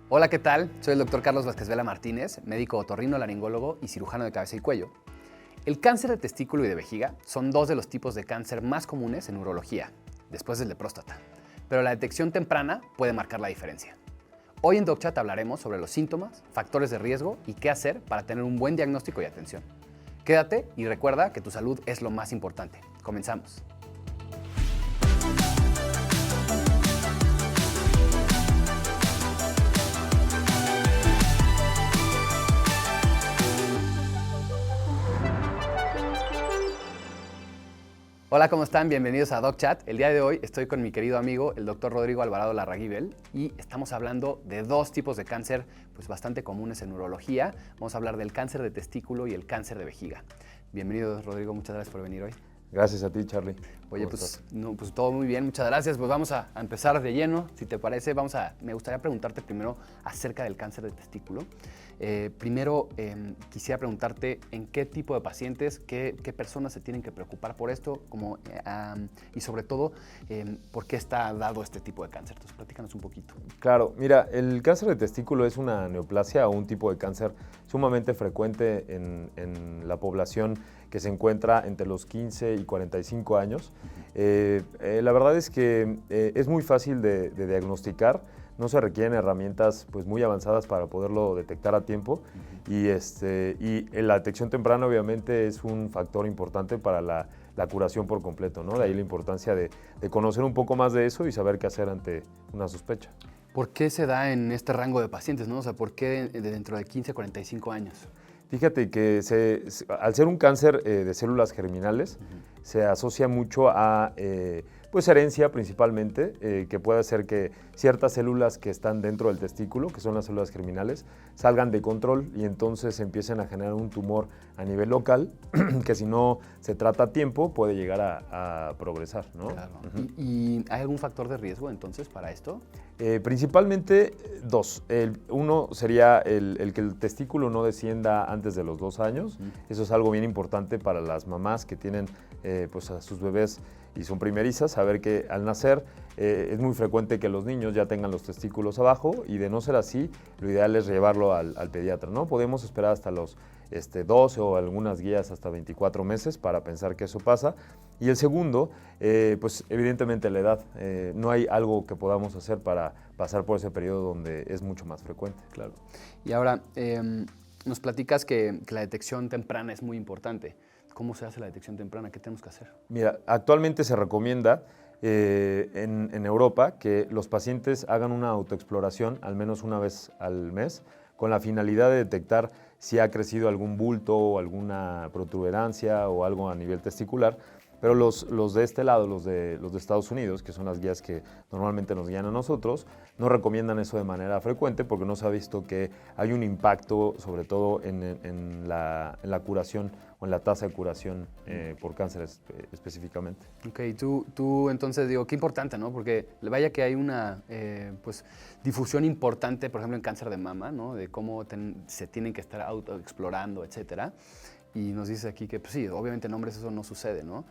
Hola, ¿qué tal? Soy el doctor Carlos Vázquez Vela Martínez, médico otorrinolaringólogo y cirujano de cabeza y cuello. El cáncer de testículo y de vejiga son dos de los tipos de cáncer más comunes en urología, después del de próstata. Pero la detección temprana puede marcar la diferencia. Hoy en DocChat hablaremos sobre los síntomas, factores de riesgo y qué hacer para tener un buen diagnóstico y atención. Quédate y recuerda que tu salud es lo más importante. Comenzamos. Hola, ¿cómo están? Bienvenidos a DocChat. El día de hoy estoy con mi querido amigo, el doctor Rodrigo Alvarado Larraguibel, y estamos hablando de dos tipos de cáncer bastante comunes en urología. Vamos a hablar del cáncer de testículo y el cáncer de vejiga. Bienvenido, Rodrigo. Muchas gracias por venir hoy. Gracias a ti, Charlie. Oye, pues todo muy bien, muchas gracias. Pues vamos a empezar de lleno, si te parece. Me gustaría preguntarte primero acerca del cáncer de testículo. Primero, quisiera preguntarte en qué tipo de pacientes, qué personas se tienen que preocupar por esto, y sobre todo, por qué está dado este tipo de cáncer. Entonces, platícanos un poquito. Claro, mira, el cáncer de testículo es una neoplasia o un tipo de cáncer sumamente frecuente en la población que se encuentra entre los 15 y 45 años. La verdad es que es muy fácil de diagnosticar, no se requieren herramientas muy avanzadas para poderlo detectar a tiempo y la detección temprana obviamente es un factor importante para la curación por completo, ¿no? De ahí la importancia de conocer un poco más de eso y saber qué hacer ante una sospecha. ¿Por qué se da en este rango de pacientes, no? O sea, ¿por qué dentro de 15 a 45 años? Fíjate que al ser un cáncer de células germinales, se asocia mucho a herencia principalmente, que puede hacer que ciertas células que están dentro del testículo, que son las células germinales, salgan de control y entonces empiecen a generar un tumor a nivel local, que si no se trata a tiempo puede llegar a progresar, ¿no? Claro. ¿Y hay algún factor de riesgo entonces para esto? Principalmente dos. Uno sería el que el testículo no descienda antes de los 2 años. Eso es algo bien importante para las mamás que tienen a sus bebés y son primerizas, saber que al nacer es muy frecuente que los niños ya tengan los testículos abajo y de no ser así, lo ideal es llevarlo al pediatra, ¿no? Podemos esperar hasta los 12 o algunas guías hasta 24 meses para pensar que eso pasa. Y el segundo, evidentemente la edad. No hay algo que podamos hacer para pasar por ese periodo donde es mucho más frecuente. Claro. Y ahora, nos platicas que la detección temprana es muy importante. ¿Cómo se hace la detección temprana? ¿Qué tenemos que hacer? Mira, actualmente se recomienda en Europa que los pacientes hagan una autoexploración al menos una vez al mes con la finalidad de detectar si ha crecido algún bulto o alguna protuberancia o algo a nivel testicular. Pero los de este lado, los de Estados Unidos, que son las guías que normalmente nos guían a nosotros, no recomiendan eso de manera frecuente porque no se ha visto que hay un impacto, sobre todo en la curación o en la tasa de curación por cáncer específicamente. Ok, tú entonces digo, qué importante, ¿no? Porque vaya que hay una difusión importante, por ejemplo, en cáncer de mama, ¿no? De cómo se tienen que estar autoexplorando, etcétera. Y nos dices aquí que, pues sí, obviamente en hombres eso no sucede, ¿no?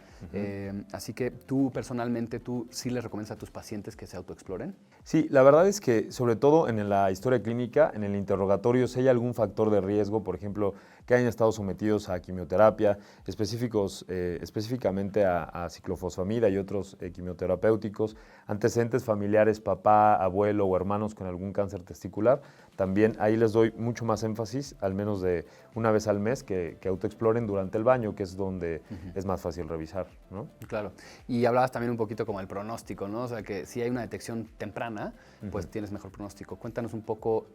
Así que tú personalmente, ¿tú sí les recomiendas a tus pacientes que se autoexploren? Sí, la verdad es que sobre todo en la historia clínica, en el interrogatorio, si hay algún factor de riesgo, por ejemplo, que hayan estado sometidos a quimioterapia, específicamente a ciclofosfamida y otros quimioterapéuticos, antecedentes familiares, papá, abuelo o hermanos con algún cáncer testicular, también ahí les doy mucho más énfasis, al menos de una vez al mes, que autoexploren durante el baño, que es donde es más fácil revisar, ¿no? Claro. Y hablabas también un poquito como el pronóstico, ¿no? O sea, que si hay una detección temprana, pues tienes mejor pronóstico. Cuéntanos un poco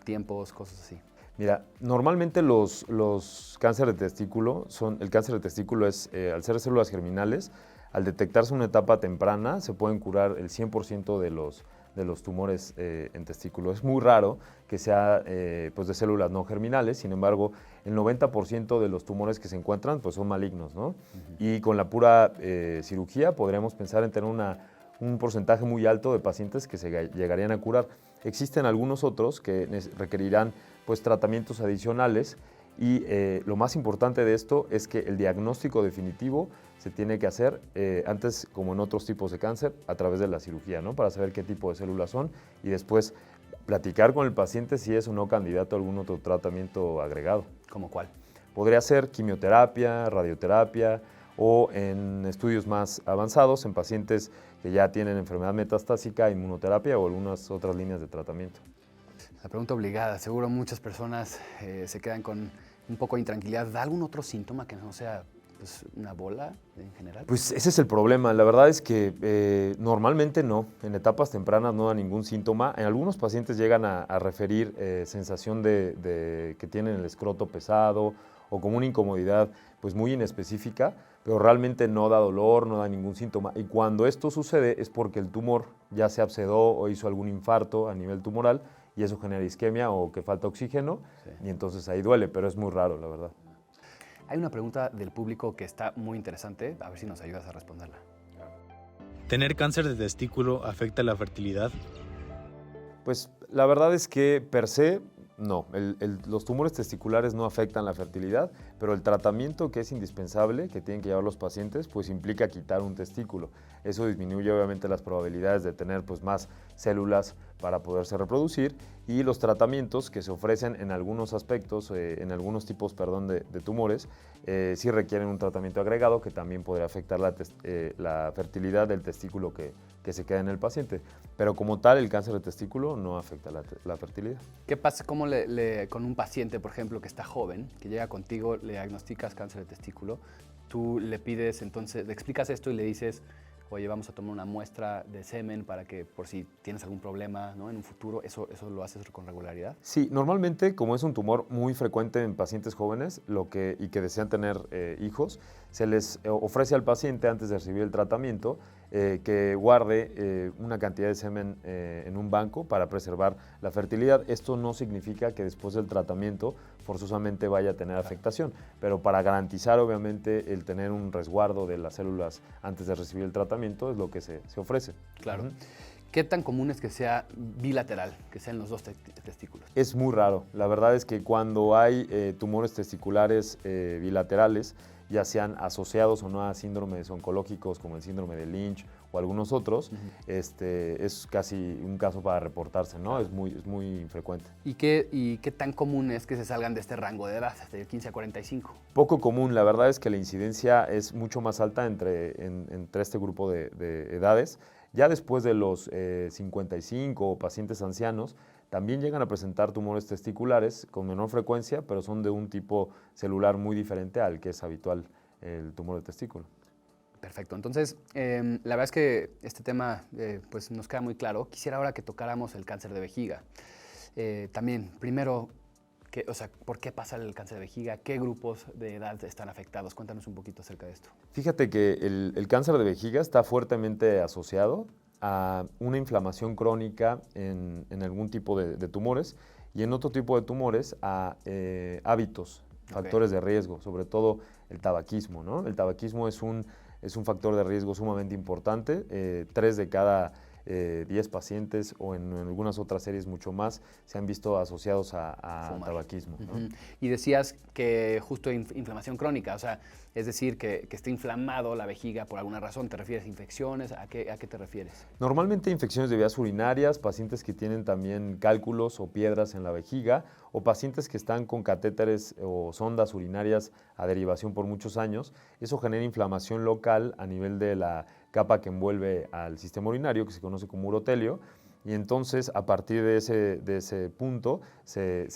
tiempos, cosas así. Mira, normalmente los cánceres de testículo el cáncer de testículo es, al ser células germinales, al detectarse una etapa temprana, se pueden curar el 100% de los tumores en testículo. Es muy raro que sea de células no germinales, sin embargo, el 90% de los tumores que se encuentran son malignos, ¿no? Y con la pura cirugía podríamos pensar en tener un porcentaje muy alto de pacientes que se llegarían a curar. Existen algunos otros que requerirán tratamientos adicionales y lo más importante de esto es que el diagnóstico definitivo se tiene que hacer antes, como en otros tipos de cáncer, a través de la cirugía, ¿no? Para saber qué tipo de células son y después platicar con el paciente si es o no candidato a algún otro tratamiento agregado. ¿Cómo cuál? Podría ser quimioterapia, radioterapia o en estudios más avanzados en pacientes que ya tienen enfermedad metastásica, inmunoterapia o algunas otras líneas de tratamiento. La pregunta obligada. Seguro muchas personas se quedan con un poco de intranquilidad. ¿Da algún otro síntoma que no sea pues, una bola en general? Pues ese es el problema. La verdad es que normalmente no. En etapas tempranas no da ningún síntoma. En algunos pacientes llegan a referir sensación de que tienen el escroto pesado o como una incomodidad pues muy inespecífica, pero realmente no da dolor, no da ningún síntoma. Y cuando esto sucede es porque el tumor ya se abscedó o hizo algún infarto a nivel tumoral y eso genera isquemia o que falta oxígeno, sí. Y entonces ahí duele, pero es muy raro, la verdad. Hay una pregunta del público que está muy interesante, a ver si nos ayudas a responderla. ¿Tener cáncer de testículo afecta la fertilidad? Pues la verdad es que per se no, los tumores testiculares no afectan la fertilidad, pero el tratamiento que es indispensable, que tienen que llevar los pacientes, pues implica quitar un testículo. Eso disminuye obviamente las probabilidades de tener pues, más células para poderse reproducir y los tratamientos que se ofrecen en algunos aspectos, en algunos tipos de tumores, sí requieren un tratamiento agregado que también podría afectar la fertilidad del testículo que se queda en el paciente. Pero como tal, el cáncer de testículo no afecta la fertilidad. ¿Qué pasa con un paciente, por ejemplo, que está joven, que llega contigo, le diagnosticas cáncer de testículo, tú le pides, entonces, le explicas esto y le dices, oye, vamos a tomar una muestra de semen para que por si tienes algún problema, ¿no? En un futuro, ¿eso lo haces con regularidad? Sí, normalmente, como es un tumor muy frecuente en pacientes jóvenes y que desean tener hijos, se les ofrece al paciente antes de recibir el tratamiento que guarde una cantidad de semen en un banco para preservar la fertilidad. Esto no significa que después del tratamiento forzosamente vaya a tener afectación, pero para garantizar obviamente el tener un resguardo de las células antes de recibir el tratamiento es lo que se ofrece. Claro. Uh-huh. ¿Qué tan común es que sea bilateral, que sean los dos testículos? Es muy raro. La verdad es que cuando hay tumores testiculares bilaterales, ya sean asociados o no a síndromes oncológicos como el síndrome de Lynch o algunos otros, es casi un caso para reportarse, ¿no? Es muy infrecuente. ¿Y qué tan común es que se salgan de este rango de edad, de 15 a 45? Poco común. La verdad es que la incidencia es mucho más alta entre este grupo de edades. Ya después de los 55 o pacientes ancianos, también llegan a presentar tumores testiculares con menor frecuencia, pero son de un tipo celular muy diferente al que es habitual el tumor de testículo. Perfecto. Entonces, la verdad es que este tema pues nos queda muy claro. Quisiera ahora que tocáramos el cáncer de vejiga. También, primero, ¿por qué pasa el cáncer de vejiga? ¿Qué grupos de edad están afectados? Cuéntanos un poquito acerca de esto. Fíjate que el cáncer de vejiga está fuertemente asociado a una inflamación crónica en algún tipo de tumores y en otro tipo de tumores a hábitos, factores de riesgo, sobre todo el tabaquismo, ¿no? El tabaquismo es un factor de riesgo sumamente importante. 3 de cada 10 pacientes o en algunas otras series mucho más se han visto asociados a tabaquismo, ¿no? Uh-huh. Y decías que justo inflamación crónica, o sea, es decir, que esté inflamado la vejiga por alguna razón. ¿Te refieres a infecciones? ¿A qué te refieres? Normalmente infecciones de vías urinarias, pacientes que tienen también cálculos o piedras en la vejiga o pacientes que están con catéteres o sondas urinarias a derivación por muchos años. Eso genera inflamación local a nivel de la capa que envuelve al sistema urinario, que se conoce como urotelio, y entonces a partir de ese punto se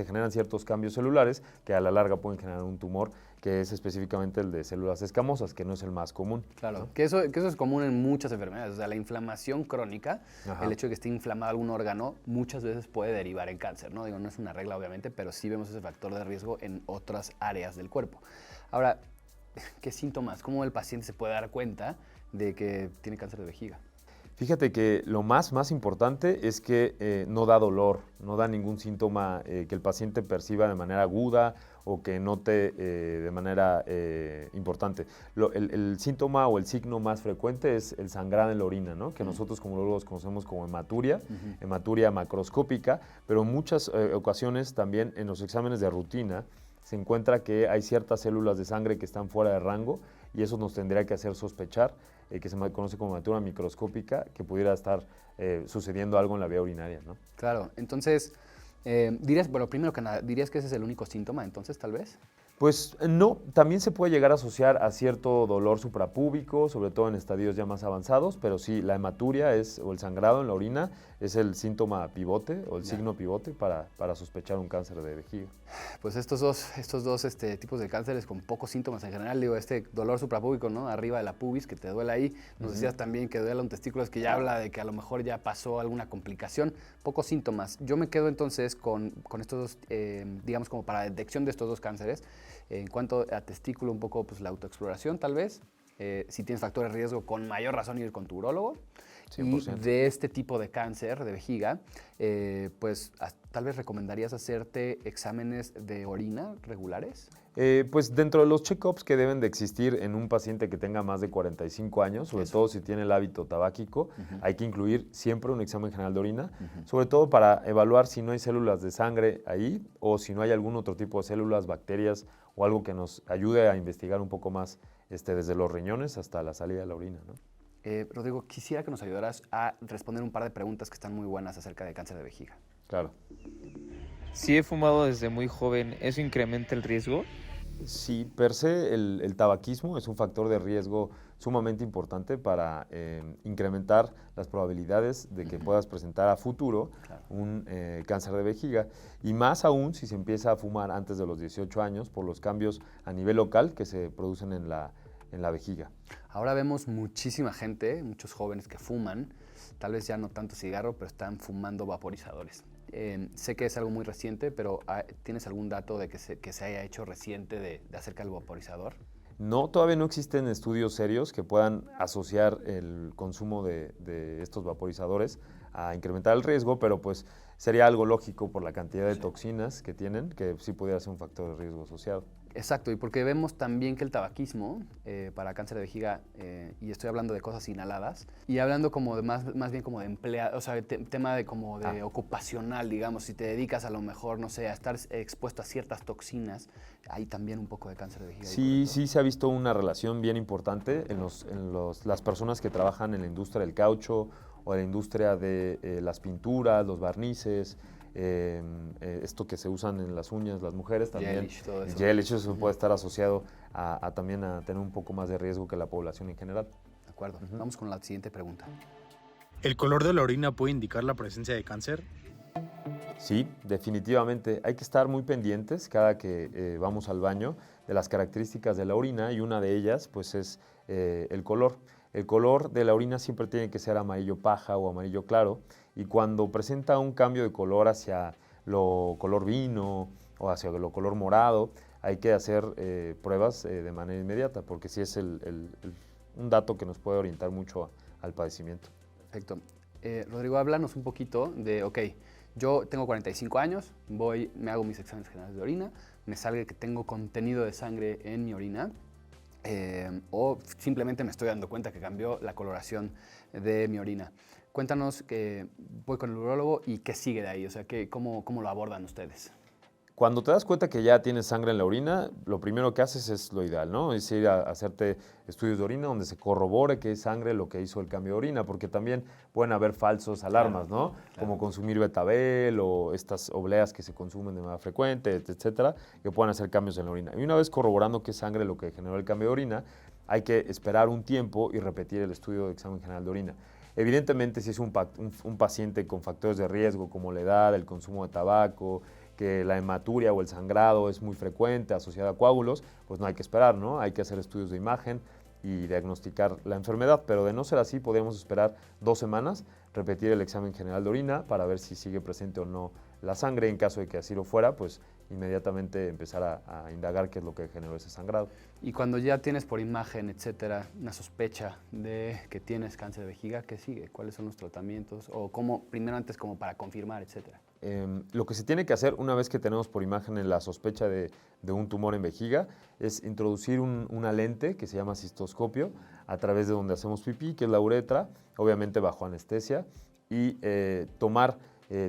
generan ciertos cambios celulares que a la larga pueden generar un tumor, que es específicamente el de células escamosas, que no es el más común. Claro, ¿no? que eso es común en muchas enfermedades. O sea, la inflamación crónica, el hecho de que esté inflamado algún órgano, muchas veces puede derivar en cáncer, ¿no? Digo, no es una regla, obviamente, pero sí vemos ese factor de riesgo en otras áreas del cuerpo. Ahora, ¿qué síntomas? ¿Cómo el paciente se puede dar cuenta de que tiene cáncer de vejiga? Fíjate que lo más importante es que no da dolor, no da ningún síntoma que el paciente perciba de manera aguda o que note de manera importante. El síntoma o el signo más frecuente es el sangrado en la orina, ¿no? Que nosotros como urólogos conocemos como hematuria, hematuria macroscópica, pero en muchas ocasiones también en los exámenes de rutina se encuentra que hay ciertas células de sangre que están fuera de rango y eso nos tendría que hacer sospechar, que se conoce como hematura microscópica, que pudiera estar sucediendo algo en la vía urinaria, ¿no? Claro, entonces, dirías, bueno, primero que nada, ¿dirías que ese es el único síntoma entonces, tal vez? Pues no, también se puede llegar a asociar a cierto dolor suprapúbico, sobre todo en estadios ya más avanzados, pero sí, la hematuria o el sangrado en la orina es el síntoma pivote o el signo pivote para sospechar un cáncer de vejiga. Pues estos dos tipos de cánceres con pocos síntomas en general, digo, este dolor suprapúbico, ¿no? Arriba de la pubis, que te duele ahí, nos decías también que duele un testículo, es que ya habla de que a lo mejor ya pasó alguna complicación, pocos síntomas. Yo me quedo entonces con estos dos, digamos como para detección de estos dos cánceres. En cuanto a testículo, un poco pues la autoexploración tal vez, si tienes factores de riesgo, con mayor razón ir con tu urólogo. 100%. Y de este tipo de cáncer de vejiga, pues tal vez recomendarías hacerte exámenes de orina regulares. Pues dentro de los check-ups que deben de existir en un paciente que tenga más de 45 años, sobre todo si tiene el hábito tabáquico, hay que incluir siempre un examen general de orina, sobre todo para evaluar si no hay células de sangre ahí o si no hay algún otro tipo de células, bacterias o algo que nos ayude a investigar un poco más desde los riñones hasta la salida de la orina, ¿no? Rodrigo, quisiera que nos ayudaras a responder un par de preguntas que están muy buenas acerca de cáncer de vejiga. Claro. Si he fumado desde muy joven, ¿eso incrementa el riesgo? Sí, per se el tabaquismo es un factor de riesgo sumamente importante para incrementar las probabilidades de que puedas presentar a futuro un cáncer de vejiga. Y más aún si se empieza a fumar antes de los 18 años por los cambios a nivel local que se producen en la vejiga. Ahora vemos muchísima gente, muchos jóvenes que fuman, tal vez ya no tanto cigarro, pero están fumando vaporizadores. Sé que es algo muy reciente, pero ¿tienes algún dato de que se haya hecho reciente de acerca del vaporizador? No, todavía no existen estudios serios que puedan asociar el consumo de estos vaporizadores a incrementar el riesgo, pero pues sería algo lógico por la cantidad de toxinas que tienen, que sí pudiera ser un factor de riesgo asociado. Exacto, y porque vemos también que el tabaquismo para cáncer de vejiga, y estoy hablando de cosas inhaladas, y hablando como de más bien como de empleado, o sea, tema de como de ocupacional, digamos, si te dedicas a lo mejor, no sé, a estar expuesto a ciertas toxinas, hay también un poco de cáncer de vejiga. Sí, sí se ha visto una relación bien importante en las personas que trabajan en la industria del caucho o en la industria de las pinturas, los barnices, esto que se usan en las uñas, las mujeres también. Gelish, todo eso. Gelish, eso puede estar asociado también a tener un poco más de riesgo que la población en general. De acuerdo. Vamos con la siguiente pregunta. ¿El color de la orina puede indicar la presencia de cáncer? Sí, definitivamente. Hay que estar muy pendientes cada que vamos al baño de las características de la orina y una de ellas pues es el color. El color de la orina siempre tiene que ser amarillo paja o amarillo claro y cuando presenta un cambio de color hacia lo color vino o hacia lo color morado, hay que hacer pruebas de manera inmediata porque sí es un dato que nos puede orientar mucho al padecimiento. Perfecto. Rodrigo, háblanos un poquito de, yo tengo 45 años, me hago mis exámenes generales de orina, me sale que tengo contenido de sangre en mi orina, o simplemente me estoy dando cuenta que cambió la coloración de mi orina. Cuéntanos que voy con el urólogo y qué sigue de ahí, o sea, cómo lo abordan ustedes. Cuando te das cuenta que ya tienes sangre en la orina, lo primero que haces es lo ideal, ¿no? Es ir a hacerte estudios de orina donde se corrobore que es sangre lo que hizo el cambio de orina, porque también pueden haber falsos alarmas, ¿no? Claro. Como consumir betabel o estas obleas que se consumen de manera frecuente, etcétera, que pueden hacer cambios en la orina. Y una vez corroborando que es sangre lo que generó el cambio de orina, hay que esperar un tiempo y repetir el estudio de examen general de orina. Evidentemente, si es un paciente con factores de riesgo como la edad, el consumo de tabaco, que la hematuria o el sangrado es muy frecuente asociado a coágulos, pues no hay que esperar, ¿no? Hay que hacer estudios de imagen y diagnosticar la enfermedad, pero de no ser así, podemos esperar 2 semanas, repetir el examen general de orina para ver si sigue presente o no la sangre. En caso de que así lo fuera, pues inmediatamente empezar a indagar qué es lo que generó ese sangrado. Y cuando ya tienes por imagen, etcétera, una sospecha de que tienes cáncer de vejiga, ¿qué sigue? ¿Cuáles son los tratamientos? O cómo, primero antes como para confirmar, etcétera. Lo que se tiene que hacer una vez que tenemos por imagen la sospecha de un tumor en vejiga es introducir una lente que se llama cistoscopio a través de donde hacemos pipí, que es la uretra, obviamente bajo anestesia, y tomar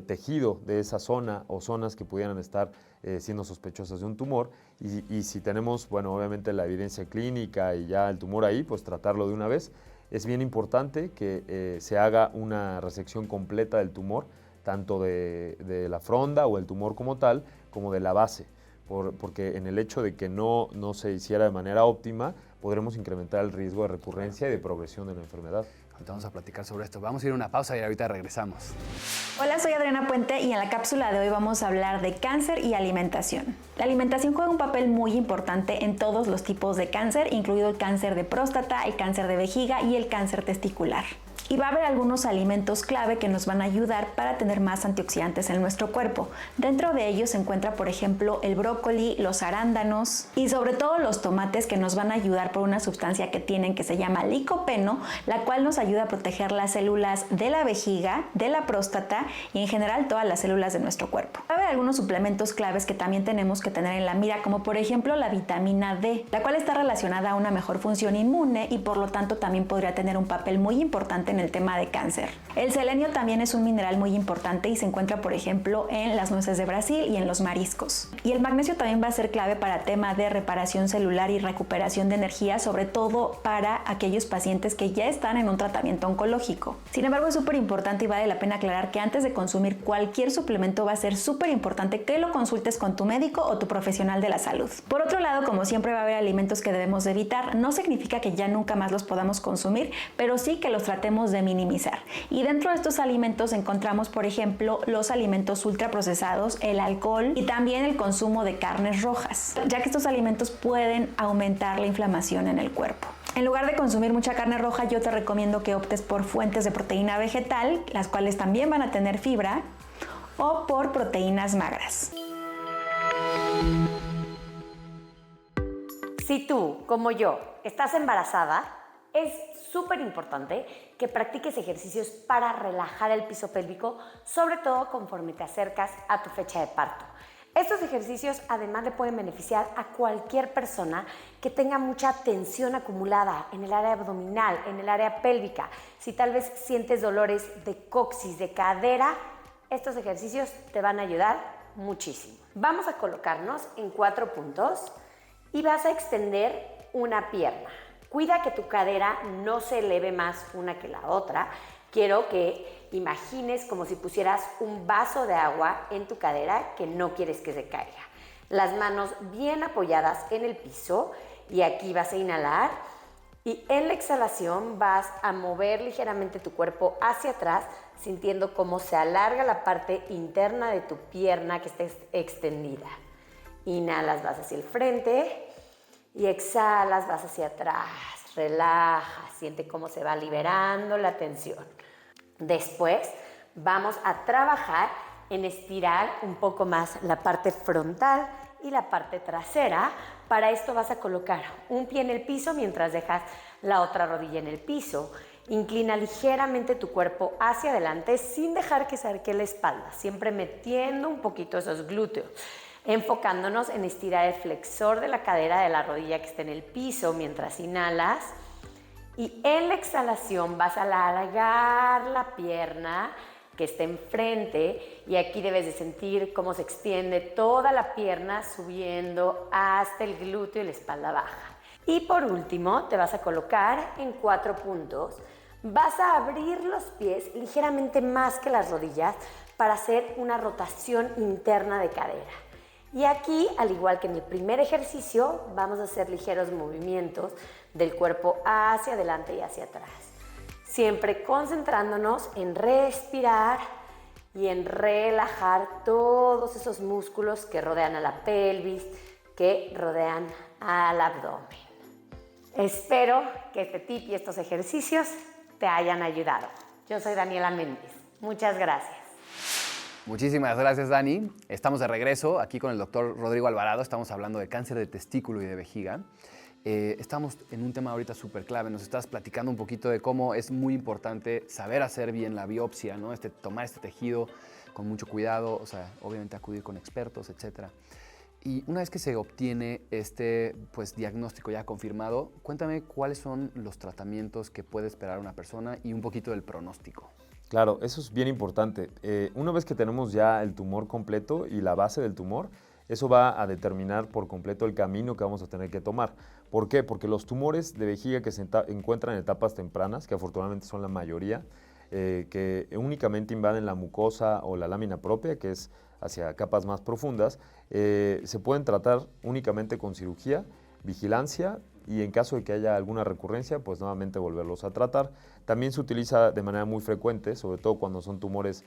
tejido de esa zona o zonas que pudieran estar siendo sospechosas de un tumor y si tenemos, bueno, obviamente la evidencia clínica y ya el tumor ahí, pues tratarlo de una vez. Es bien importante que se haga una resección completa del tumor, tanto de la fronda o el tumor como tal, como de la base, porque en el hecho de que no se hiciera de manera óptima, podremos incrementar el riesgo de recurrencia y de progresión de la enfermedad. Ahorita vamos a platicar sobre esto. Vamos a ir a una pausa y ahorita regresamos. Hola, soy Adriana Puente y en la cápsula de hoy vamos a hablar de cáncer y alimentación. La alimentación juega un papel muy importante en todos los tipos de cáncer, incluido el cáncer de próstata, el cáncer de vejiga y el cáncer testicular. Y va a haber algunos alimentos clave que nos van a ayudar para tener más antioxidantes en nuestro cuerpo. Dentro de ellos se encuentra, por ejemplo, el brócoli, los arándanos y sobre todo los tomates, que nos van a ayudar por una sustancia que tienen que se llama licopeno, la cual nos ayuda a proteger las células de la vejiga, de la próstata y en general todas las células de nuestro cuerpo. Va a haber algunos suplementos claves que también tenemos que tener en la mira, como por ejemplo la vitamina D, la cual está relacionada a una mejor función inmune y por lo tanto también podría tener un papel muy importante en el tema de cáncer. El selenio también es un mineral muy importante y se encuentra, por ejemplo, en las nueces de Brasil y en los mariscos. Y el magnesio también va a ser clave para tema de reparación celular y recuperación de energía, sobre todo para aquellos pacientes que ya están en un tratamiento oncológico. Sin embargo, es súper importante y vale la pena aclarar que antes de consumir cualquier suplemento va a ser súper importante que lo consultes con tu médico o tu profesional de la salud. Por otro lado, como siempre va a haber alimentos que debemos de evitar. No significa que ya nunca más los podamos consumir, pero sí que los tratemos de minimizar. Y dentro de estos alimentos encontramos, por ejemplo, los alimentos ultraprocesados, el alcohol y también el consumo de carnes rojas, ya que estos alimentos pueden aumentar la inflamación en el cuerpo. En lugar de consumir mucha carne roja, yo te recomiendo que optes por fuentes de proteína vegetal, las cuales también van a tener fibra, o por proteínas magras. Si tú, como yo, estás embarazada, es súper importante que practiques ejercicios para relajar el piso pélvico, sobre todo conforme te acercas a tu fecha de parto. Estos ejercicios además le pueden beneficiar a cualquier persona que tenga mucha tensión acumulada en el área abdominal, en el área pélvica. Si tal vez sientes dolores de coxis, de cadera, estos ejercicios te van a ayudar muchísimo. Vamos a colocarnos en 4 puntos y vas a extender una pierna. Cuida que tu cadera no se eleve más una que la otra. Quiero que imagines como si pusieras un vaso de agua en tu cadera que no quieres que se caiga. Las manos bien apoyadas en el piso y aquí vas a inhalar y en la exhalación vas a mover ligeramente tu cuerpo hacia atrás, sintiendo cómo se alarga la parte interna de tu pierna que esté extendida. Inhalas, vas hacia el frente y exhalas, vas hacia atrás. Relaja, siente cómo se va liberando la tensión. Después vamos a trabajar en estirar un poco más la parte frontal y la parte trasera. Para esto vas a colocar un pie en el piso mientras dejas la otra rodilla en el piso. Inclina ligeramente tu cuerpo hacia adelante sin dejar que se arque la espalda, siempre metiendo un poquito esos glúteos, enfocándonos en estirar el flexor de la cadera de la rodilla que está en el piso mientras inhalas. Y en la exhalación vas a alargar la pierna que está enfrente y aquí debes de sentir cómo se extiende toda la pierna subiendo hasta el glúteo y la espalda baja. Y por último te vas a colocar en 4 puntos. Vas a abrir los pies ligeramente más que las rodillas para hacer una rotación interna de cadera. Y aquí, al igual que en el primer ejercicio, vamos a hacer ligeros movimientos del cuerpo hacia adelante y hacia atrás. Siempre concentrándonos en respirar y en relajar todos esos músculos que rodean a la pelvis, que rodean al abdomen. Espero que este tip y estos ejercicios te hayan ayudado. Yo soy Daniela Méndez. Muchas gracias. Muchísimas gracias, Dani. Estamos de regreso aquí con el doctor Rodrigo Alvarado. Estamos hablando de cáncer de testículo y de vejiga. Estamos en un tema ahorita súper clave. Nos estás platicando un poquito de cómo es muy importante saber hacer bien la biopsia, ¿no? Tomar este tejido con mucho cuidado, o sea, obviamente acudir con expertos, etc. Y una vez que se obtiene este diagnóstico ya confirmado, cuéntame cuáles son los tratamientos que puede esperar una persona y un poquito del pronóstico. Claro, eso es bien importante. Una vez que tenemos ya el tumor completo y la base del tumor, eso va a determinar por completo el camino que vamos a tener que tomar. ¿Por qué? Porque los tumores de vejiga que se encuentran en etapas tempranas, que afortunadamente son la mayoría, que únicamente invaden la mucosa o la lámina propia, que es hacia capas más profundas, se pueden tratar únicamente con cirugía, vigilancia y en caso de que haya alguna recurrencia, pues nuevamente volverlos a tratar. También se utiliza de manera muy frecuente, sobre todo cuando son tumores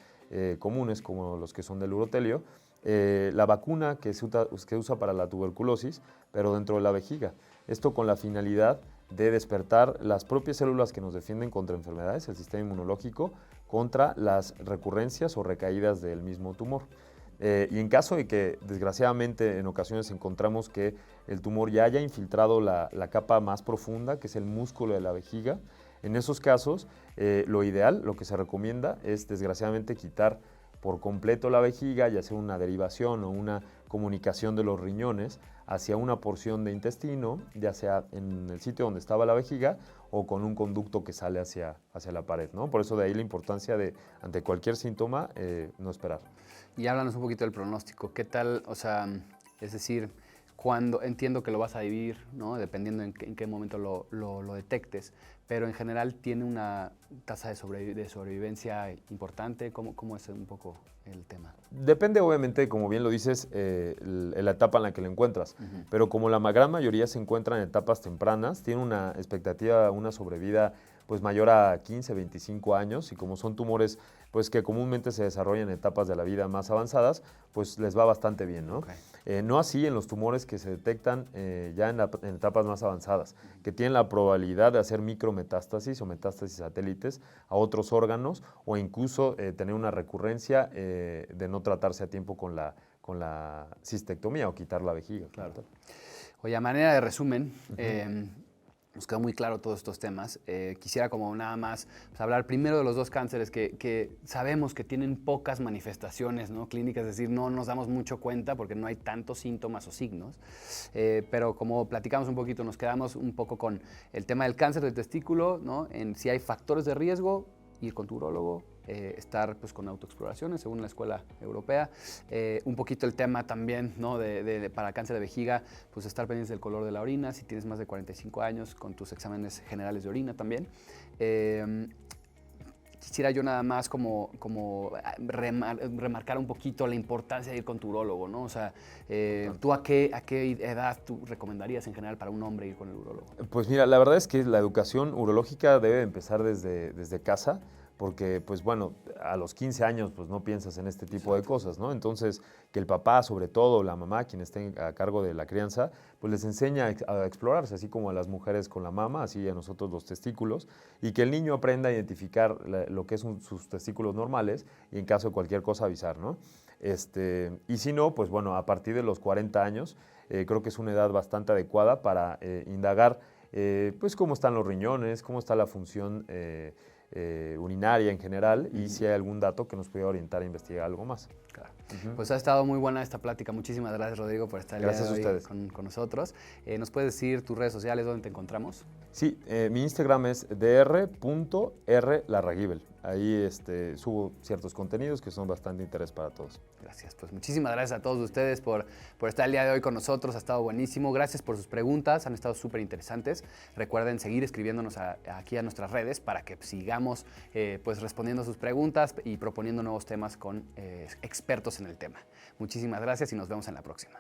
comunes como los que son del urotelio, la vacuna que se usa para la tuberculosis, pero dentro de la vejiga. Esto con la finalidad de despertar las propias células que nos defienden contra enfermedades, el sistema inmunológico, contra las recurrencias o recaídas del mismo tumor. Y en caso de que desgraciadamente en ocasiones encontramos que el tumor ya haya infiltrado la capa más profunda, que es el músculo de la vejiga, en esos casos lo ideal, lo que se recomienda es desgraciadamente quitar por completo la vejiga y hacer una derivación o una comunicación de los riñones hacia una porción de intestino, ya sea en el sitio donde estaba la vejiga o con un conducto que sale hacia la pared, ¿no? Por eso de ahí la importancia de, ante cualquier síntoma, no esperar. Y háblanos un poquito del pronóstico. ¿Qué tal? O sea, es decir, cuando entiendo que lo vas a vivir, ¿no? Dependiendo en qué momento lo detectes, pero en general tiene una tasa de sobrevivencia importante. ¿Cómo es un poco el tema? Depende, obviamente, como bien lo dices, la etapa en la que lo encuentras. Pero como la gran mayoría se encuentra en etapas tempranas, tiene una expectativa, una sobrevida pues mayor a 15, 25 años, y como son tumores pues que comúnmente se desarrollan en etapas de la vida más avanzadas, pues les va bastante bien, ¿no? Okay. No así en los tumores que se detectan ya en etapas más avanzadas, que tienen la probabilidad de hacer micrometástasis o metástasis satélites a otros órganos, o incluso tener una recurrencia de no tratarse a tiempo con la cistectomía o quitar la vejiga. Claro. Oye, a manera de resumen, nos quedó muy claro todos estos temas. Quisiera como nada más pues, hablar primero de los dos cánceres que sabemos que tienen pocas manifestaciones, ¿no? Clínicas, es decir, no nos damos mucho cuenta porque no hay tantos síntomas o signos. Pero como platicamos un poquito, nos quedamos un poco con el tema del cáncer del testículo, ¿no? En si hay factores de riesgo, ir con tu urólogo, estar pues, con autoexploraciones según la escuela europea. Un poquito el tema también, ¿no? Para cáncer de vejiga, pues estar pendientes del color de la orina, si tienes más de 45 años, con tus exámenes generales de orina también. Quisiera yo nada más como remarcar un poquito la importancia de ir con tu urólogo, ¿no? O sea, ¿tú a qué edad tú recomendarías en general para un hombre ir con el urólogo? Pues mira, la verdad es que la educación urológica debe empezar desde casa, porque pues bueno, a los 15 años pues no piensas en este tipo de cosas, ¿no? Entonces, que el papá, sobre todo la mamá, quien esté a cargo de la crianza, pues les enseña a explorarse, así como a las mujeres con la mama, así a nosotros los testículos, y que el niño aprenda a identificar lo que es sus testículos normales y en caso de cualquier cosa avisar, ¿no? Y si no, pues bueno, a partir de los 40 años, creo que es una edad bastante adecuada para indagar pues cómo están los riñones, cómo está la función urinaria en general y si hay algún dato que nos pueda orientar a investigar algo más. Claro. Pues ha estado muy buena esta plática. Muchísimas gracias, Rodrigo, por estar gracias hoy a ustedes. Con nosotros. ¿Nos puedes decir tus redes sociales, dónde te encontramos? Sí, mi Instagram es dr.rlarraguibel. Ahí subo ciertos contenidos que son bastante de interés para todos. Gracias. Pues muchísimas gracias a todos ustedes por estar el día de hoy con nosotros. Ha estado buenísimo. Gracias por sus preguntas. Han estado súper interesantes. Recuerden seguir escribiéndonos aquí a nuestras redes para que sigamos pues respondiendo a sus preguntas y proponiendo nuevos temas con expertos en el tema. Muchísimas gracias y nos vemos en la próxima.